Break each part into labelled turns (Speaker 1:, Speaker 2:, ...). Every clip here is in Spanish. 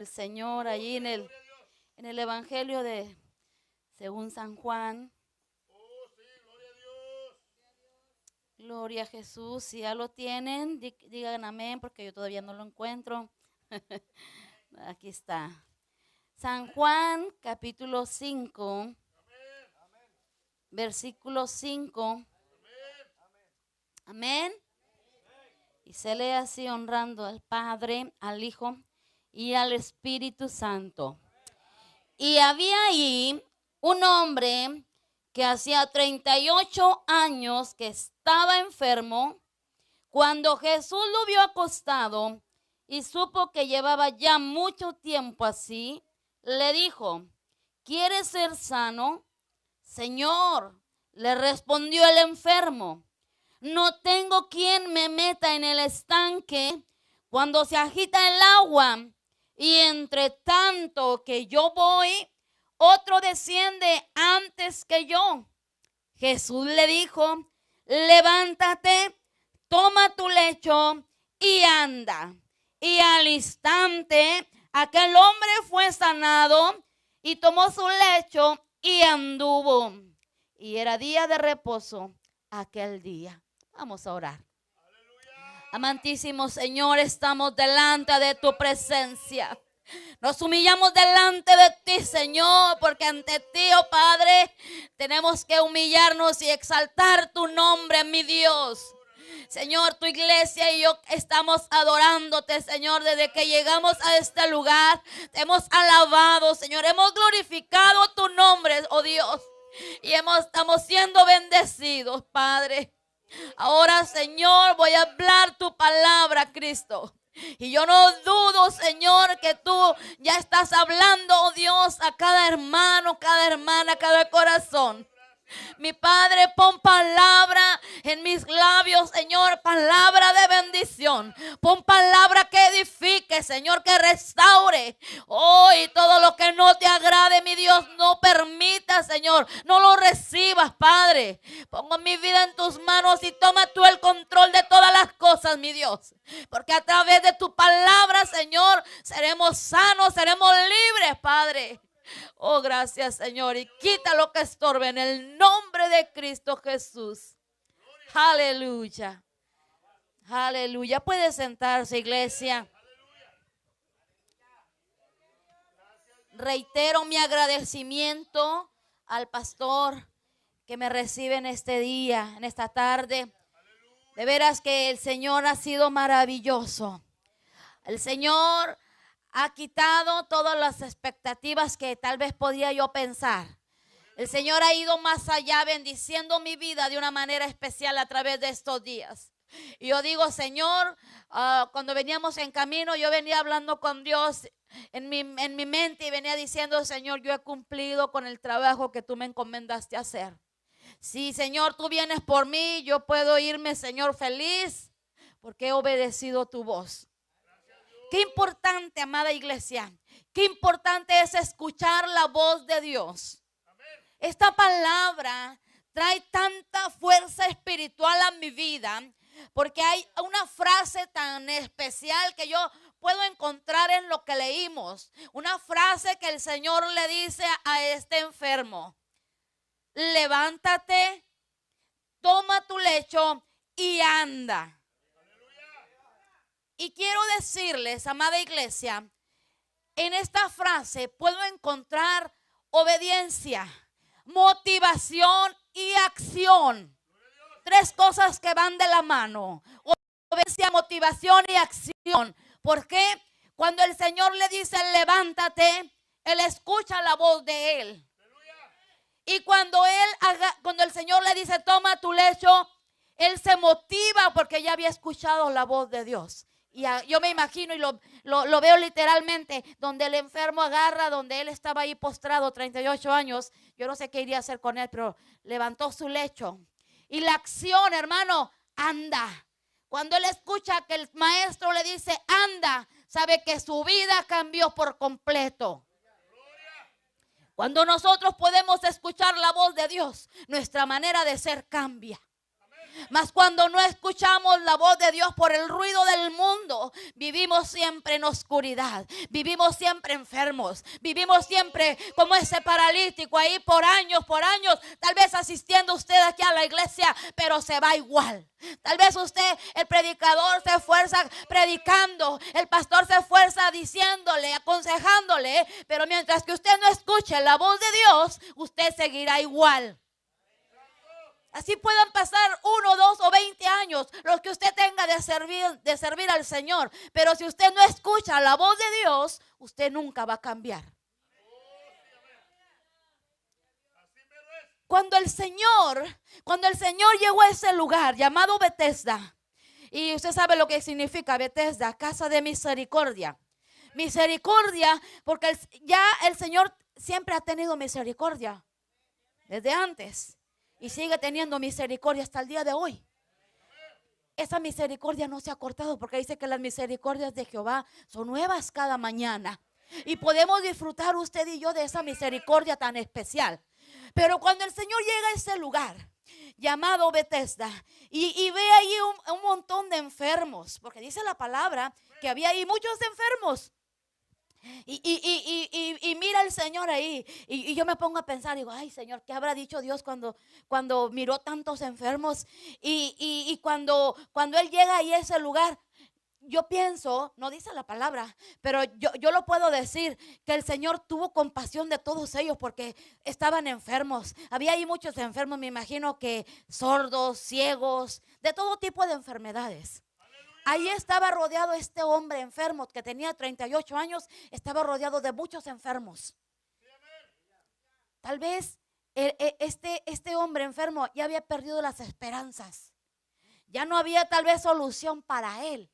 Speaker 1: El Señor allí en el Evangelio de según San Juan. Gloria a Jesús. Si ya lo tienen, digan amén, porque yo todavía no lo encuentro. Aquí está. San Juan, capítulo 5, versículo 5. Amén. Y se lee así, honrando al Padre, al Hijo y al Espíritu Santo. Y había ahí un hombre que hacía 38 años que estaba enfermo. Cuando Jesús lo vio acostado y supo que llevaba ya mucho tiempo así, le dijo: ¿quieres ser sano? Señor, le respondió el enfermo, no tengo quien me meta en el estanque cuando se agita el agua, y entre tanto que yo voy, otro desciende antes que yo. Jesús le dijo: levántate, toma tu lecho y anda. Y al instante aquel hombre fue sanado y tomó su lecho y anduvo. Y era día de reposo aquel día. Vamos a orar. Amantísimo Señor, estamos delante de tu presencia. Nos humillamos delante de ti, Señor, porque ante ti, oh Padre, tenemos que humillarnos y exaltar tu nombre, mi Dios. Señor, tu iglesia y yo estamos adorándote, Señor, desde que llegamos a este lugar. Te hemos alabado, Señor, hemos glorificado tu nombre, oh Dios, y estamos siendo bendecidos, Padre. Ahora, Señor, voy a hablar tu palabra, Cristo. Y yo no dudo, Señor, que tú ya estás hablando, oh Dios, a cada hermano, cada hermana, cada corazón. Mi Padre, pon palabra en mis labios, Señor, palabra de bendición. Pon palabra que edifique, Señor, que restaure. Oh, y todo lo que no te agrade, mi Dios, no permita, Señor, no lo recibas, Padre. Pongo mi vida en tus manos y toma tú el control de todas las cosas, mi Dios. Porque a través de tu palabra, Señor, seremos sanos, seremos libres, Padre. Oh, gracias, Señor, y quita lo que estorbe en el nombre de Cristo Jesús. Aleluya. Aleluya. Puede sentarse, iglesia. Reitero mi agradecimiento al pastor que me recibe en este día, en esta tarde. De veras que el Señor ha sido maravilloso. El Señor ha quitado todas las expectativas que tal vez podía yo pensar. El Señor ha ido más allá, bendiciendo mi vida de una manera especial a través de estos días. Y yo digo, Señor, cuando veníamos en camino, yo venía hablando con Dios en mi mente y venía diciendo: Señor, yo he cumplido con el trabajo que tú me encomendaste a hacer. Sí, Señor, tú vienes por mí, yo puedo irme, Señor, feliz, porque he obedecido tu voz. Qué importante, amada iglesia, qué importante es escuchar la voz de Dios. Esta palabra trae tanta fuerza espiritual a mi vida, porque hay una frase tan especial que yo puedo encontrar en lo que leímos. Una frase que el Señor le dice a este enfermo: levántate, toma tu lecho y anda. Y quiero decirles, amada iglesia, en esta frase puedo encontrar obediencia, motivación y acción. Tres cosas que van de la mano: obediencia, motivación y acción. ¿Por qué? Cuando el Señor le dice levántate, Él escucha la voz de Él. Y cuando el Señor le dice toma tu lecho, Él se motiva porque ya había escuchado la voz de Dios. Y yo me imagino y lo veo literalmente, donde el enfermo agarra, donde él estaba ahí postrado 38 años. Yo no sé qué iría a hacer con él, pero levantó su lecho. Y la acción, hermano, anda. Cuando él escucha que el maestro le dice anda, sabe que su vida cambió por completo. Cuando nosotros podemos escuchar la voz de Dios, nuestra manera de ser cambia. Mas cuando no escuchamos la voz de Dios por el ruido del mundo, vivimos siempre en oscuridad, vivimos siempre enfermos, vivimos siempre como ese paralítico ahí por años, tal vez asistiendo usted aquí a la iglesia, pero se va igual. Tal vez usted, el predicador se esfuerza predicando, el pastor se esfuerza diciéndole, aconsejándole, pero mientras que usted no escuche la voz de Dios, usted seguirá igual. Así puedan pasar 1, 2 o 20 años, los que usted tenga de servir al Señor. Pero si usted no escucha la voz de Dios, usted nunca va a cambiar. Cuando el Señor llegó a ese lugar llamado Betesda, y usted sabe lo que significa Betesda, casa de misericordia. Misericordia, porque ya el Señor siempre ha tenido misericordia desde antes. Y sigue teniendo misericordia hasta el día de hoy. Esa misericordia no se ha cortado, porque dice que las misericordias de Jehová son nuevas cada mañana. Y podemos disfrutar usted y yo de esa misericordia tan especial. Pero cuando el Señor llega a ese lugar llamado Betesda y ve ahí un montón de enfermos, porque dice la palabra que había ahí muchos enfermos. Y mira el Señor ahí, y yo me pongo a pensar, digo, ay Señor, ¿qué habrá dicho Dios cuando miró tantos enfermos? Y cuando Él llega ahí a ese lugar, yo pienso, no dice la palabra, pero yo lo puedo decir, que el Señor tuvo compasión de todos ellos porque estaban enfermos. Había ahí muchos enfermos, me imagino que sordos, ciegos, de todo tipo de enfermedades. Ahí estaba rodeado este hombre enfermo que tenía 38 años, estaba rodeado de muchos enfermos. Tal vez este hombre enfermo ya había perdido las esperanzas. Ya no había tal vez solución para él.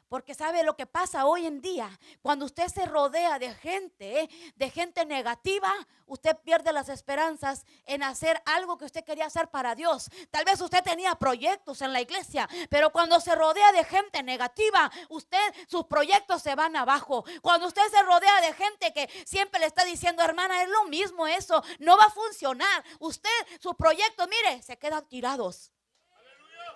Speaker 1: Porque sabe lo que pasa hoy en día, cuando usted se rodea de gente negativa, usted pierde las esperanzas en hacer algo que usted quería hacer para Dios. Tal vez usted tenía proyectos en la iglesia, pero cuando se rodea de gente negativa, sus proyectos se van abajo. Cuando usted se rodea de gente que siempre le está diciendo, hermana, es lo mismo eso, no va a funcionar. Sus proyectos, mire, se quedan tirados.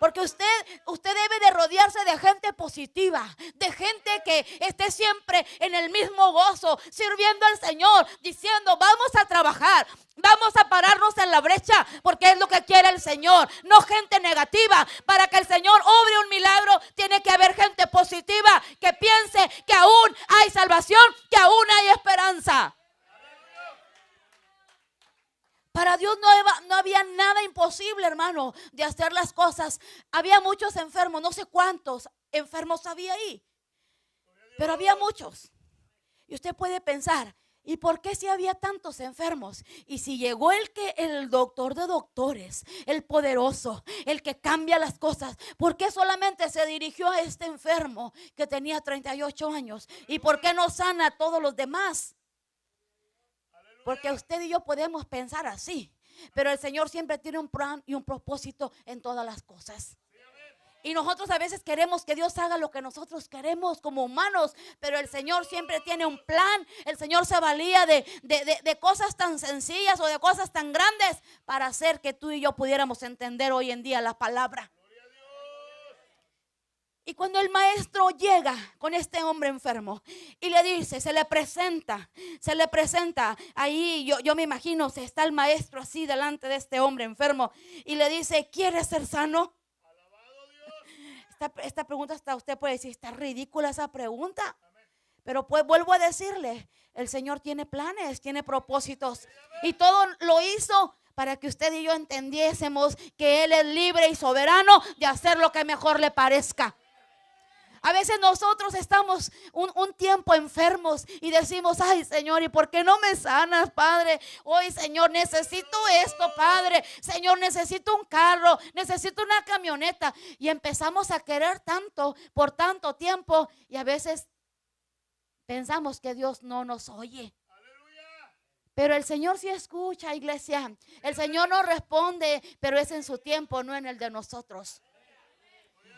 Speaker 1: Porque usted debe de rodearse de gente positiva, de gente que esté siempre en el mismo gozo, sirviendo al Señor, diciendo, vamos a trabajar, vamos a pararnos en la brecha, porque es lo que quiere el Señor, no gente negativa. Para que el Señor obre un milagro, tiene que haber gente positiva que piense que aún hay salvación, que aún hay esperanza. Para Dios no había nada imposible, hermano, de hacer las cosas. Había muchos enfermos, no sé cuántos enfermos había ahí, pero había muchos. Y usted puede pensar, ¿y por qué si había tantos enfermos? Y si llegó el doctor de doctores, el poderoso, el que cambia las cosas, ¿por qué solamente se dirigió a este enfermo que tenía 38 años? ¿Y por qué no sana a todos los demás? Porque usted y yo podemos pensar así, pero el Señor siempre tiene un plan y un propósito en todas las cosas. Y nosotros a veces queremos que Dios haga lo que nosotros queremos como humanos, pero el Señor siempre tiene un plan. El Señor se valía de cosas tan sencillas o de cosas tan grandes para hacer que tú y yo pudiéramos entender hoy en día la palabra. Y cuando el maestro llega con este hombre enfermo y le dice, se le presenta ahí, yo me imagino, está el maestro así delante de este hombre enfermo y le dice, ¿quieres ser sano? Esta pregunta, hasta usted puede decir, está ridícula esa pregunta, pero pues vuelvo a decirle, el Señor tiene planes, tiene propósitos y todo lo hizo para que usted y yo entendiésemos que Él es libre y soberano de hacer lo que mejor le parezca. A veces nosotros estamos un tiempo enfermos y decimos, ay Señor, ¿y por qué no me sanas, Padre? Hoy, Señor, necesito esto, Padre. Señor, necesito un carro, necesito una camioneta. Y empezamos a querer tanto por tanto tiempo y a veces pensamos que Dios no nos oye. Pero el Señor sí escucha, iglesia. El Señor no responde, pero es en su tiempo, no en el de nosotros.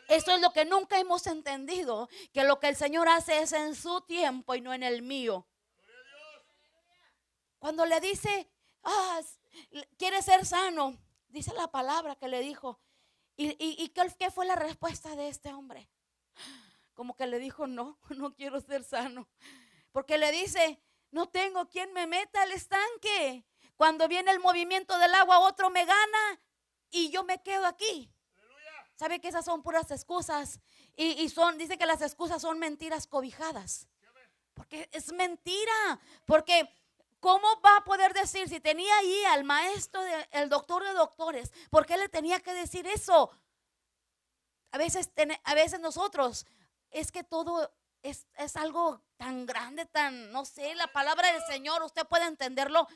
Speaker 1: Eso es lo que nunca hemos entendido, que lo que el Señor hace es en su tiempo y no en el mío. Cuando le dice, quiere ser sano, dice la palabra que le dijo, ¿Y qué fue la respuesta de este hombre? Como que le dijo, no quiero ser sano. Porque le dice, no tengo quien me meta al estanque. Cuando viene el movimiento del agua, otro me gana y yo me quedo aquí. ¿Sabe que esas son puras excusas? Dice que las excusas son mentiras cobijadas. Porque es mentira. Porque ¿cómo va a poder decir si tenía ahí al maestro, el doctor de doctores? ¿Por qué le tenía que decir eso? A veces nosotros, es que todo es algo tan grande, no sé, la palabra del Señor, usted puede entenderlo.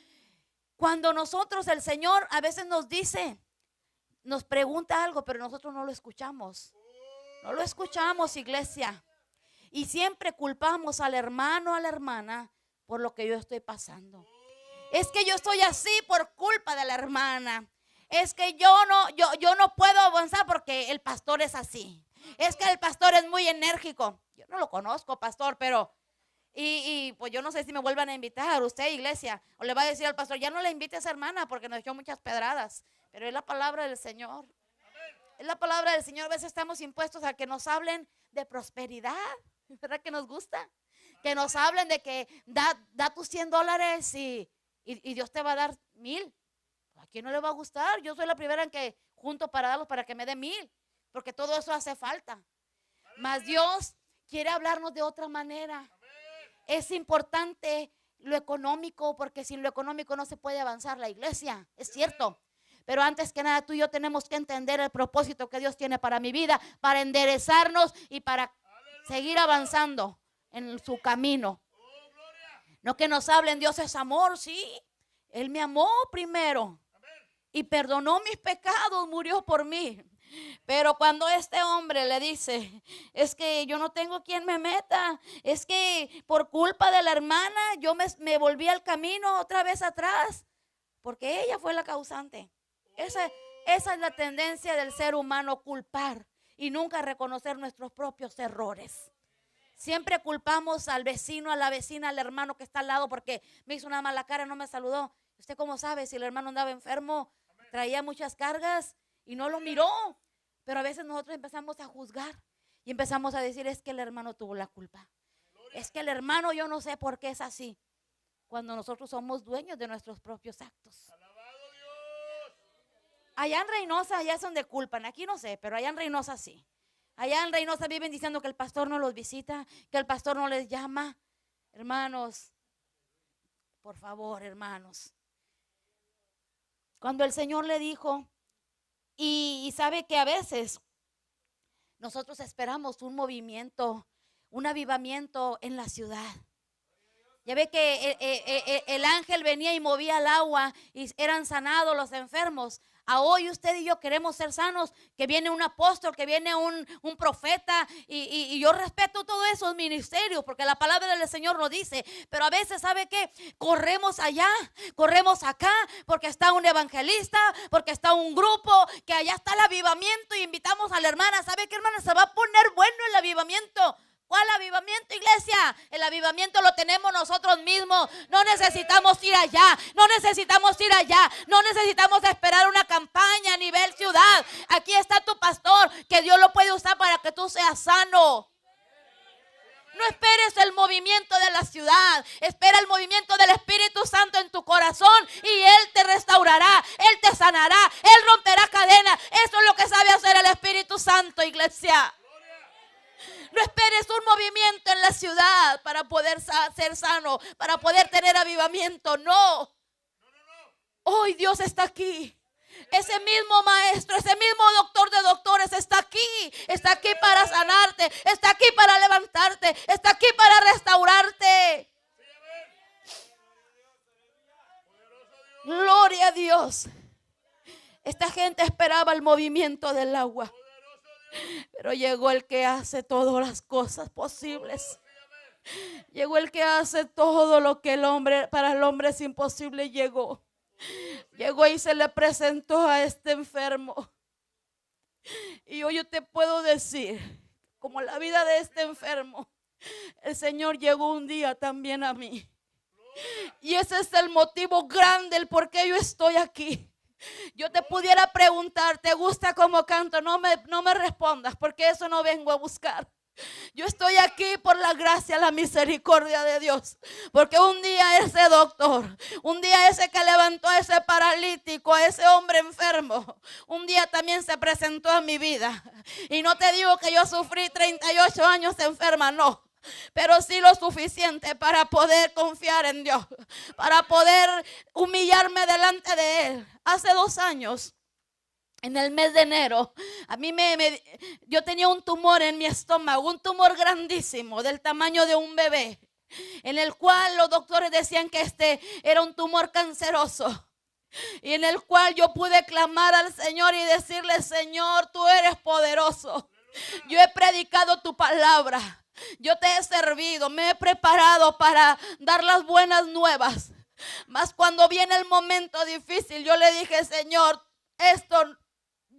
Speaker 1: Cuando nosotros, el Señor a veces nos dice, nos pregunta algo, pero nosotros no lo escuchamos. No lo escuchamos, iglesia. Y siempre culpamos al hermano, a la hermana, por lo que yo estoy pasando. Es que yo estoy así por culpa de la hermana. Es que yo no puedo avanzar porque el pastor es así. Es que el pastor es muy enérgico. Yo no lo conozco, pastor, pero y pues yo no sé si me vuelvan a invitar usted, iglesia, o le va a decir al pastor, ya no le invite a esa hermana porque nos echó muchas pedradas. Pero es la palabra del Señor. Es la palabra del Señor. A veces estamos impuestos a que nos hablen de prosperidad. ¿Verdad que nos gusta? Que nos hablen de que da tus $100 y Dios te va a dar 1,000. ¿A quién no le va a gustar? Yo soy la primera en que junto para darlos para que me dé 1,000. Porque todo eso hace falta. Mas Dios quiere hablarnos de otra manera. Es importante lo económico, porque sin lo económico no se puede avanzar la iglesia. Es cierto. Pero antes que nada, tú y yo tenemos que entender el propósito que Dios tiene para mi vida, para enderezarnos y para seguir avanzando en su camino. No que nos hablen, Dios es amor, sí. Él me amó primero y perdonó mis pecados, murió por mí. Pero cuando este hombre le dice, es que yo no tengo quien me meta, es que por culpa de la hermana yo me volví al camino otra vez atrás, porque ella fue la causante. Esa es la tendencia del ser humano, culpar y nunca reconocer nuestros propios errores. Siempre culpamos al vecino, a la vecina, al hermano que está al lado porque me hizo una mala cara, no me saludó. ¿Usted cómo sabe si el hermano andaba enfermo, traía muchas cargas y no lo miró? Pero a veces nosotros empezamos a juzgar y empezamos a decir, es que el hermano tuvo la culpa. Es que el hermano yo no sé por qué es así. Cuando nosotros somos dueños de nuestros propios actos. Allá en Reynosa, allá es donde culpan, aquí no sé, pero allá en Reynosa sí. Allá en Reynosa viven diciendo que el pastor no los visita, que el pastor no les llama. Hermanos, por favor, hermanos. Cuando el Señor le dijo, y sabe que a veces nosotros esperamos un movimiento, un avivamiento en la ciudad. Ya ve que el ángel venía y movía el agua y eran sanados los enfermos. A hoy usted y yo queremos ser sanos, que viene un apóstol, que viene un profeta y yo respeto todos esos ministerios porque la palabra del Señor lo dice. Pero a veces, ¿sabe qué? Corremos allá, corremos acá porque está un evangelista, porque está un grupo, que allá está el avivamiento y invitamos a la hermana. ¿Sabe qué, hermana? Se va a poner bueno el avivamiento. ¿Cuál avivamiento, iglesia? El avivamiento lo tenemos nosotros mismos. No necesitamos ir allá. No necesitamos ir allá. No necesitamos esperar una campaña a nivel ciudad. Aquí está tu pastor, que Dios lo puede usar para que tú seas sano. No esperes el movimiento de la ciudad. Espera el movimiento del Espíritu Santo en tu corazón y Él te restaurará, Él te sanará, Él romperá cadenas. Eso es lo que sabe hacer el Espíritu Santo, iglesia. No esperes un movimiento en la ciudad para poder ser sano, para poder tener avivamiento. No. Hoy Dios está aquí. Ese mismo maestro, ese mismo doctor de doctores está aquí. Está aquí para sanarte. Está aquí para levantarte. Está aquí para restaurarte. Gloria a Dios. Esta gente esperaba el movimiento del agua. Pero llegó el que hace todas las cosas posibles. Llegó el que hace todo lo que para el hombre es imposible. Llegó y se le presentó a este enfermo. Y hoy yo te puedo decir, como la vida de este enfermo, el Señor llegó un día también a mí. Y ese es el motivo grande, el por qué yo estoy aquí. Yo te pudiera preguntar, ¿te gusta cómo canto? No me respondas, porque eso no vengo a buscar. Yo estoy aquí por la gracia, la misericordia de Dios. Porque un día ese doctor, un día ese que levantó a ese paralítico, a ese hombre enfermo, un día también se presentó a mi vida. Y no te digo que yo sufrí 38 años enferma, no. Pero sí lo suficiente para poder confiar en Dios, para poder humillarme delante de Él. Hace 2 años, en el mes de enero, a mí yo tenía un tumor en mi estómago, un tumor grandísimo, del tamaño de un bebé, en el cual los doctores decían que este era un tumor canceroso. Y en el cual yo pude clamar al Señor y decirle: Señor, tú eres poderoso. Yo he predicado tu palabra. Yo te he servido, me he preparado para dar las buenas nuevas. Mas cuando viene el momento difícil, yo le dije: Señor,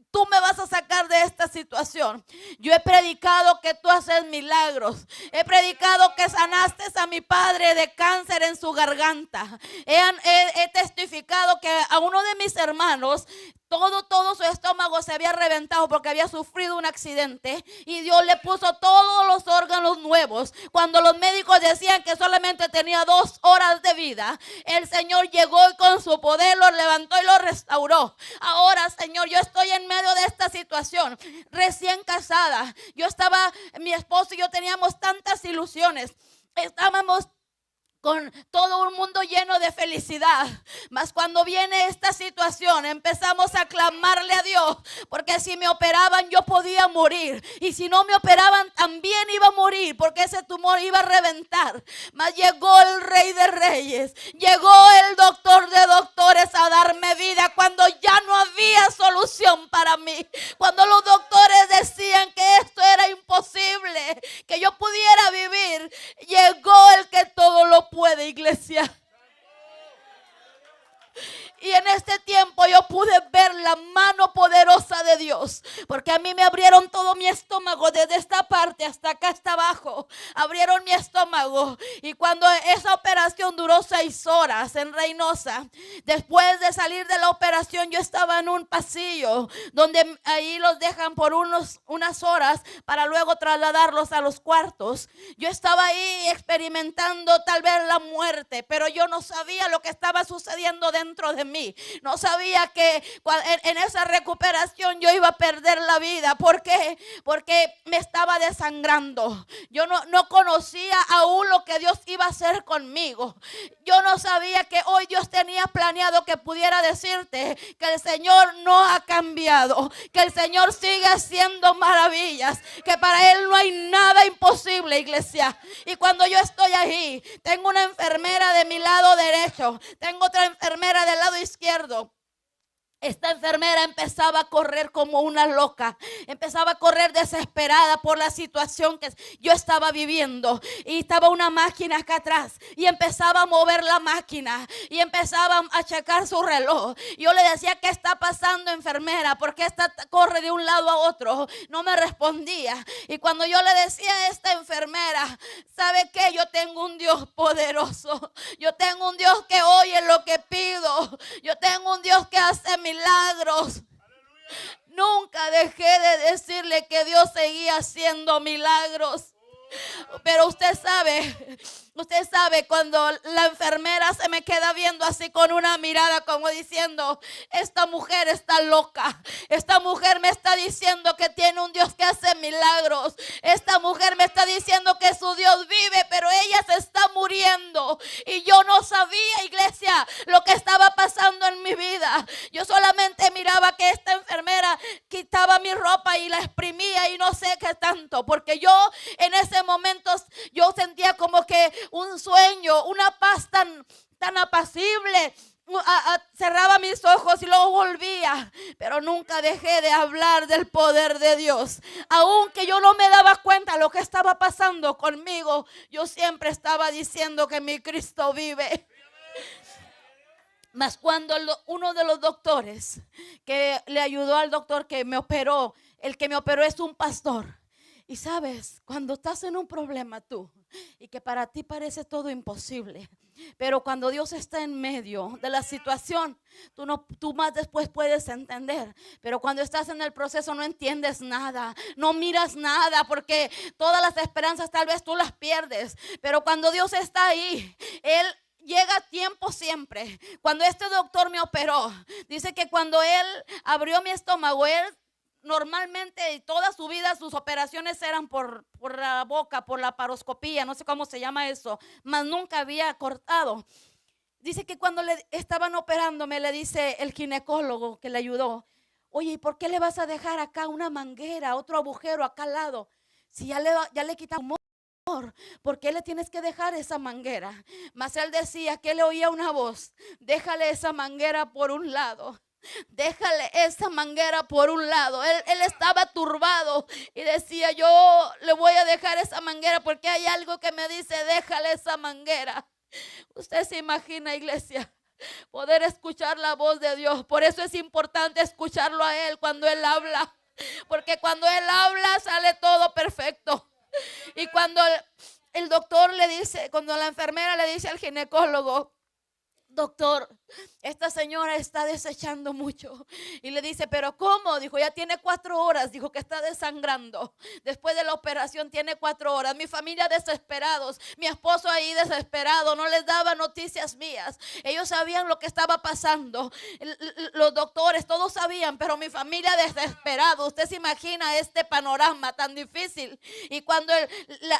Speaker 1: tú me vas a sacar de esta situación. Yo he predicado que tú haces milagros. He predicado que sanaste a mi padre de cáncer en su garganta. He testificado que a uno de mis hermanos, todo su estómago se había reventado porque había sufrido un accidente, y Dios le puso todos los órganos nuevos. Cuando los médicos decían que solamente tenía 2 horas de vida, el Señor llegó y con su poder lo levantó y lo restauró. Ahora, Señor, yo estoy en medio de esta situación, recién casada. Mi esposo y yo teníamos tantas ilusiones. Estábamos con todo un mundo lleno de felicidad. Mas cuando viene esta situación, empezamos a clamarle a Dios, porque si me operaban yo podía morir, y si no me operaban también iba a morir, porque ese tumor iba a reventar. Mas llegó el Rey de Reyes, llegó el doctor de doctores a darme vida cuando ya no había solución para mí, cuando los doctores decían que esto era imposible, que yo pudiera vivir. Llegó el que todo lo puede, iglesia. Y en este tiempo yo pude ver la mano poderosa de Dios, porque a mí me abrieron todo mi estómago, desde esta parte hasta acá, hasta abajo. Abrieron mi estómago, y cuando esa operación duró 6 horas en Reynosa, después de salir de la operación, yo estaba en un pasillo donde ahí los dejan por unas horas para luego trasladarlos a los cuartos. Yo estaba ahí experimentando tal vez la muerte, pero yo no sabía lo que estaba sucediendo dentro de mí. No sabía que en esa recuperación yo iba a perder la vida. ¿Por qué? Porque me estaba desangrando. Yo no conocía aún lo que Dios iba a hacer conmigo. Yo no sabía que hoy Dios tenía planeado que pudiera decirte que el Señor no ha cambiado, que el Señor sigue haciendo maravillas, que para Él no hay nada imposible, iglesia. Y cuando yo estoy ahí, tengo una enfermera de mi lado derecho, tengo otra enfermera del lado izquierdo. Esta enfermera empezaba a correr como una loca, empezaba a correr desesperada por la situación que yo estaba viviendo, y estaba una máquina acá atrás, y empezaba a mover la máquina, y empezaba a checar su reloj. Yo le decía: ¿qué está pasando, enfermera? ¿Por qué esta corre de un lado a otro? No me respondía. Y cuando yo le decía a esta enfermera: ¿sabe qué? Yo tengo un Dios poderoso, yo tengo un Dios que oye lo que pido, yo tengo un Dios que hace milagros. Nunca dejé de decirle que Dios seguía haciendo milagros. Pero usted sabe cuando la enfermera se me queda viendo así con una mirada como diciendo: esta mujer está loca, esta mujer me está diciendo que tiene un Dios que hace milagros, esta mujer me está diciendo que su Dios vive, pero ella se está muriendo. Y yo no sabía, iglesia, lo que estaba pasando en mi vida. Yo solamente miraba que esta enfermera quitaba mi ropa y la exprimía y no sé qué tanto, porque yo en ese momento yo sentía como que un sueño, una paz tan apacible. Cerraba mis ojos y luego volvía, pero nunca dejé de hablar del poder de Dios. Aunque yo no me daba cuenta lo que estaba pasando conmigo, yo siempre estaba diciendo que mi Cristo vive. Mas cuando uno de los doctores que le ayudó al doctor que me operó, el que me operó es un pastor. Y sabes, cuando estás en un problema tú y que para ti parece todo imposible, Pero cuando Dios está en medio de la situación, tú más después puedes entender. Pero cuando estás en el proceso no entiendes nada, no miras nada, porque todas las esperanzas tal vez tú las pierdes. Pero cuando Dios está ahí, Él llega a tiempo siempre. Cuando este doctor me operó, dice que cuando él abrió mi estómago, él normalmente toda su vida sus operaciones eran por la boca, por la laparoscopía, no sé cómo se llama eso, mas nunca había cortado. Dice que cuando le estaban operando, me le dice el ginecólogo que le ayudó: oye, ¿y por qué le vas a dejar acá una manguera, otro agujero acá al lado? Si ya le quitamos, ¿por qué le tienes que dejar esa manguera? Mas él decía que le oía una voz: déjale esa manguera por un lado. Déjale esa manguera por un lado. Él estaba turbado y decía: yo le voy a dejar esa manguera porque hay algo que me dice: déjale esa manguera. Usted se imagina, iglesia, poder escuchar la voz de Dios. Por eso es importante escucharlo a Él cuando Él habla, porque cuando Él habla sale todo perfecto. Y cuando el doctor le dice, cuando la enfermera le dice al ginecólogo: doctor, esta señora está desechando mucho. Y le dice: pero ¿cómo? Dijo: ya tiene 4 horas. Dijo que está desangrando. Después de la operación tiene 4 horas. Mi familia desesperados, mi esposo ahí desesperado, no les daba noticias mías. Ellos sabían lo que estaba pasando, los doctores, todos sabían, pero mi familia desesperado. Usted se imagina este panorama tan difícil. Y cuando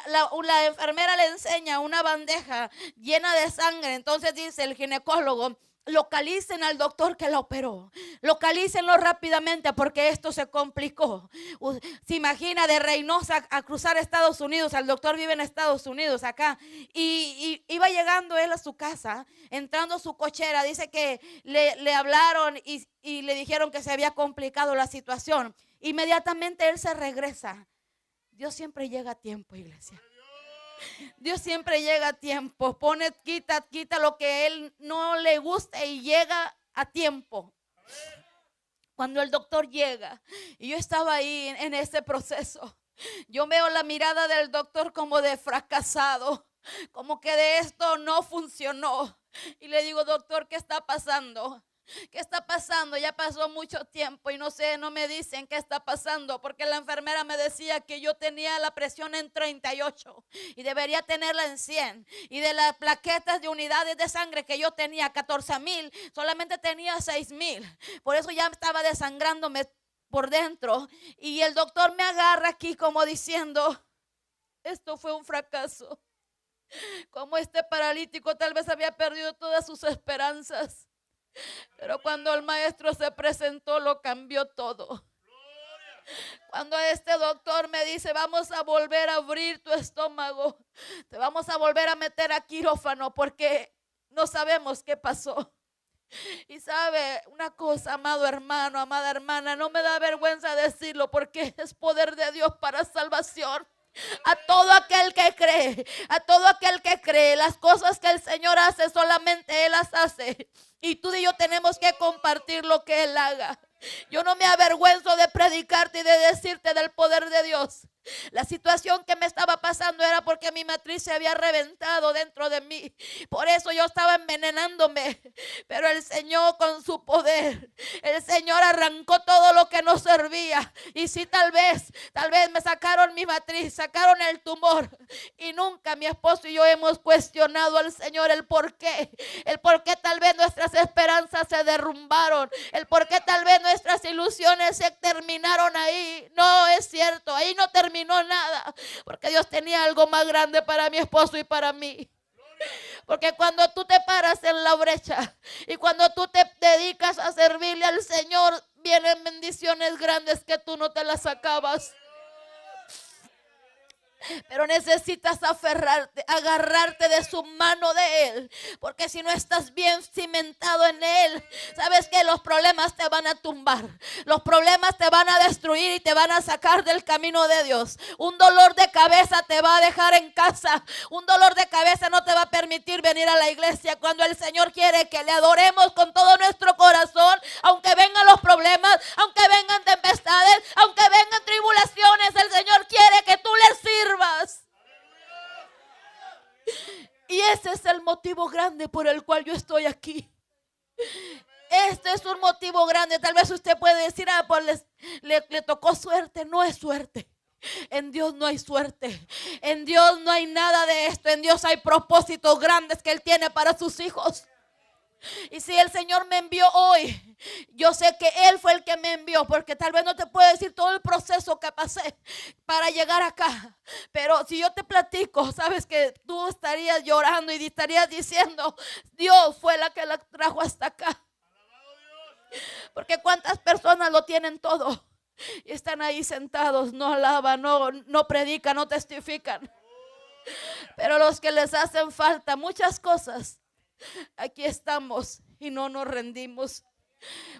Speaker 1: la enfermera le enseña una bandeja llena de sangre, entonces dice el ginecólogo: localicen al doctor que la operó, localícenlo rápidamente porque esto se complicó. Se imagina de Reynosa a cruzar Estados Unidos. El doctor vive en Estados Unidos acá, y iba llegando él a su casa, entrando a su cochera. Dice que le hablaron y le dijeron que se había complicado la situación. Inmediatamente él se regresa. Dios siempre llega a tiempo, iglesia. Dios siempre llega a tiempo. Quita lo que Él no le gusta y llega a tiempo. Cuando el doctor llega, y yo estaba ahí en ese proceso, yo veo la mirada del doctor como de fracasado, como que de esto no funcionó. Y le digo: doctor, ¿qué está pasando? ¿Qué está pasando? Ya pasó mucho tiempo y no sé, no me dicen qué está pasando, porque la enfermera me decía que yo tenía la presión en 38 y debería tenerla en 100, y de las plaquetas de unidades de sangre que yo tenía 14,000, solamente tenía 6,000. Por eso ya estaba desangrándome por dentro, y el doctor me agarra aquí como diciendo: esto fue un fracaso. Como este paralítico tal vez había perdido todas sus esperanzas, pero cuando el maestro se presentó, lo cambió todo. Cuando este doctor me dice: vamos a volver a abrir tu estómago, te vamos a volver a meter a quirófano porque no sabemos qué pasó. Y sabe una cosa, amado hermano, amada hermana, no me da vergüenza decirlo porque es poder de Dios para salvación. A todo aquel que cree, a todo aquel que cree, las cosas que el Señor hace solamente Él las hace. Y tú y yo tenemos que compartir lo que Él haga. Yo no me avergüenzo de predicarte y de decirte del poder de Dios. La situación que me estaba pasando era porque mi matriz se había reventado dentro de mí. Por eso yo estaba envenenándome. Pero el Señor, con su poder, el Señor arrancó todo lo que no servía. Y sí, tal vez me sacaron mi matriz, sacaron el tumor. Y nunca mi esposo y yo hemos cuestionado al Señor el por qué. El por qué tal vez nuestras esperanzas se derrumbaron. El por qué tal vez nuestras ilusiones se terminaron ahí. No es cierto, ahí no terminó nada, porque Dios tenía algo más grande para mi esposo y para mí. Porque cuando tú te paras en la brecha y cuando tú te dedicas a servirle al Señor, vienen bendiciones grandes que tú no te las acabas. Pero necesitas agarrarte de su mano de Él, porque si no estás bien cimentado en Él, sabes que los problemas te van a tumbar, los problemas te van a destruir y te van a sacar del camino de Dios. Un dolor de cabeza te va a dejar en casa, un dolor de cabeza no te va a permitir venir a la iglesia cuando el Señor quiere que le adoremos con todo nuestro corazón. Aunque vengan los problemas, aunque vengan tempestades, aunque vengan tribulaciones, el Señor quiere que tú le sirvas. Y Ese es el motivo grande por el cual yo estoy aquí. Este es un motivo grande. Tal vez usted puede decir, pues le tocó suerte. No es suerte. En Dios no hay suerte. En Dios no hay nada de esto. En Dios hay propósitos grandes que Él tiene para sus hijos. Y si el Señor me envió hoy, yo sé que Él fue el que me envió, porque tal vez no te puedo decir todo el proceso que pasé para llegar acá. Pero si yo te platico, sabes que tú estarías llorando y estarías diciendo, Dios fue la que la trajo hasta acá. Porque cuántas personas lo tienen todo y están ahí sentados, no alaban, no predican, no testifican. Pero los que les hacen falta muchas cosas, aquí estamos y no nos rendimos.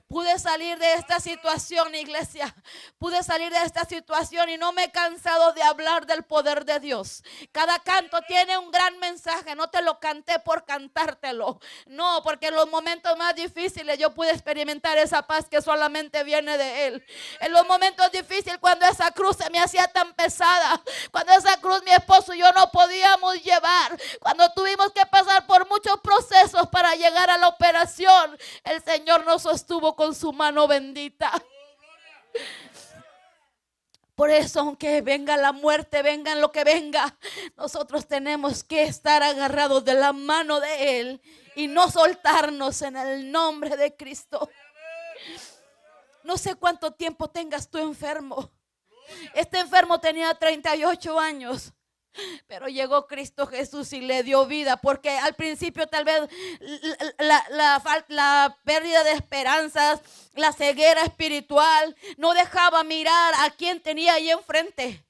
Speaker 1: Pude salir de esta situación, iglesia. Pude salir de esta situación y no me he cansado de hablar del poder de Dios. Cada canto tiene un gran mensaje. No te lo canté por cantártelo. No, porque en los momentos más difíciles yo pude experimentar esa paz que solamente viene de Él. En los momentos difíciles, cuando esa cruz se me hacía tan pesada, cuando esa cruz mi esposo y yo no podíamos llevar, cuando tuvimos que pasar por muchos procesos para llegar a la operación, el Señor nos sostuvo con su mano bendita. Por eso, aunque venga la muerte, venga lo que venga, nosotros tenemos que estar agarrados de la mano de Él y no soltarnos en el nombre de Cristo. No sé cuánto tiempo tengas tú enfermo. Este enfermo tenía 38 años. Pero llegó Cristo Jesús y le dio vida, porque al principio tal vez la pérdida de esperanzas, la ceguera espiritual, no dejaba mirar a quien tenía ahí enfrente.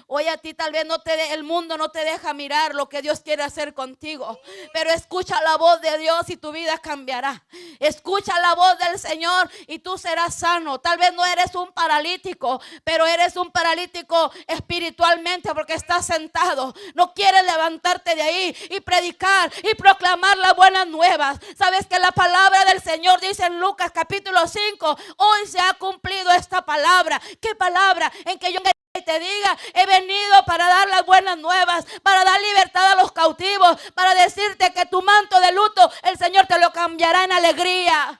Speaker 1: Hoy a ti tal vez el mundo no te deja mirar lo que Dios quiere hacer contigo, pero escucha la voz de Dios y tu vida cambiará. Escucha la voz del Señor y tú serás sano. Tal vez no eres un paralítico, pero eres un paralítico espiritualmente porque estás sentado. No quieres levantarte de ahí y predicar y proclamar las buenas nuevas. Sabes que la palabra del Señor dice en Lucas capítulo 5, hoy se ha cumplido esta palabra. ¿Qué palabra? En que yo y te diga, he venido para dar las buenas nuevas, para dar libertad a los cautivos, para decirte que tu manto de luto el Señor te lo cambiará en alegría.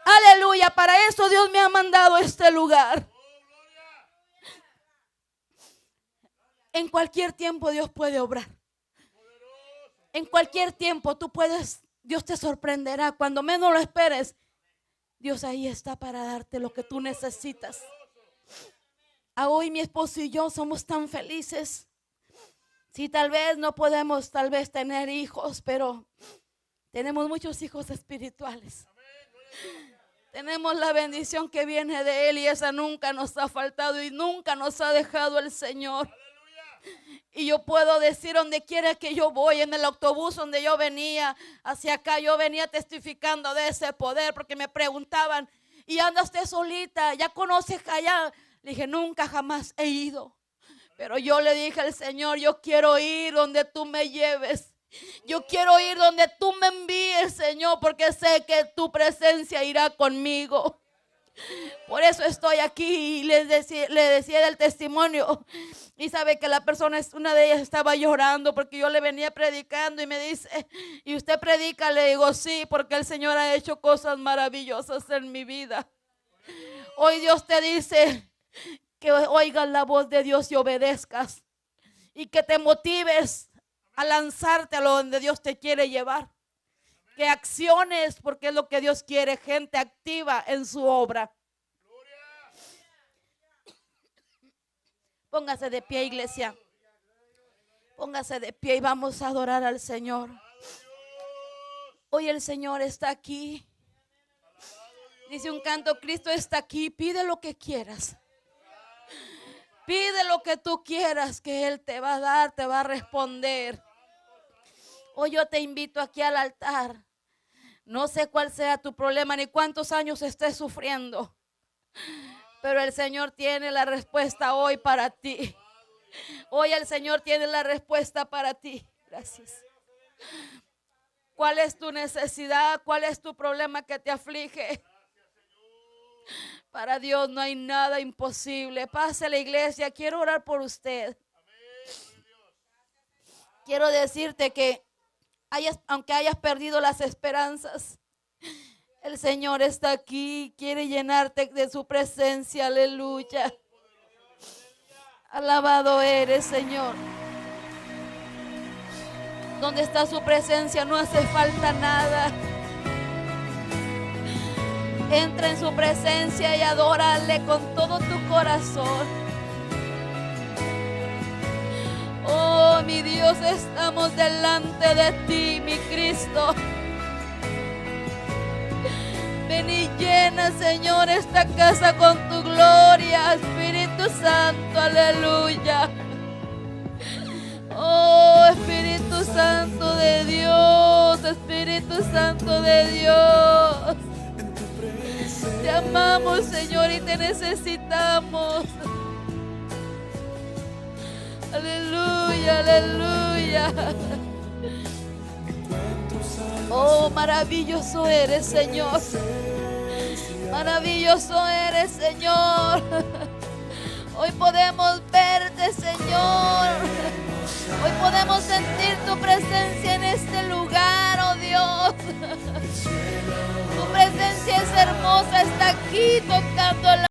Speaker 1: Aleluya, para eso Dios me ha mandado a este lugar. En cualquier tiempo Dios puede obrar. En cualquier tiempo Dios te sorprenderá. Cuando menos lo esperes, Dios ahí está para darte lo que tú necesitas. A hoy mi esposo y yo somos tan felices. Sí, tal vez no podemos tener hijos, pero tenemos muchos hijos espirituales. Tenemos la bendición que viene de Él y esa nunca nos ha faltado y nunca nos ha dejado el Señor. Y yo puedo decir donde quiera que yo voy, en el autobús donde yo venía hacia acá, yo venía testificando de ese poder, porque me preguntaban, ¿y anda usted solita? ¿Ya conoces allá? Le dije, nunca jamás he ido. Pero yo le dije al Señor, yo quiero ir donde tú me lleves. Yo quiero ir donde tú me envíes, Señor, porque sé que tu presencia irá conmigo. Por eso estoy aquí y le decía del testimonio. Y sabe que la persona, una de ellas estaba llorando porque yo le venía predicando y me dice, ¿y usted predica? Le digo, sí, porque el Señor ha hecho cosas maravillosas en mi vida. Hoy Dios te dice que oigas la voz de Dios y obedezcas. Y que te motives a lanzarte a donde Dios te quiere llevar. Que acciones, porque es lo que Dios quiere, gente activa en su obra. Póngase de pie, iglesia. Póngase de pie y vamos a adorar al Señor. Hoy el Señor está aquí. Dice un canto, Cristo está aquí. Pide lo que quieras. Pide lo que tú quieras, que Él te va a dar, te va a responder. Hoy yo te invito aquí al altar. No sé cuál sea tu problema ni cuántos años estés sufriendo, pero el Señor tiene la respuesta hoy para ti. Hoy el Señor tiene la respuesta para ti. Gracias. ¿Cuál es tu necesidad? ¿Cuál es tu problema que te aflige? Para Dios no hay nada imposible. Pase a la iglesia. Quiero orar por usted. quiero decirte que aunque hayas perdido las esperanzas, el Señor está aquí, quiere llenarte de su presencia. Aleluya. Alabado eres, Señor. Donde está su presencia no hace falta nada. Entra en su presencia y adórale con todo tu corazón. Oh, mi Dios, estamos delante de ti, mi Cristo. Ven y llena, Señor, esta casa con tu gloria, Espíritu Santo, aleluya. Oh, Espíritu Santo de Dios, Espíritu Santo de Dios. Te amamos, Señor, y te necesitamos. Aleluya, aleluya. Oh, maravilloso eres, Señor. Maravilloso eres, Señor. Hoy podemos verte, Señor. Hoy podemos sentir tu presencia en este lugar, oh Dios. Tu presencia es hermosa, está aquí tocando la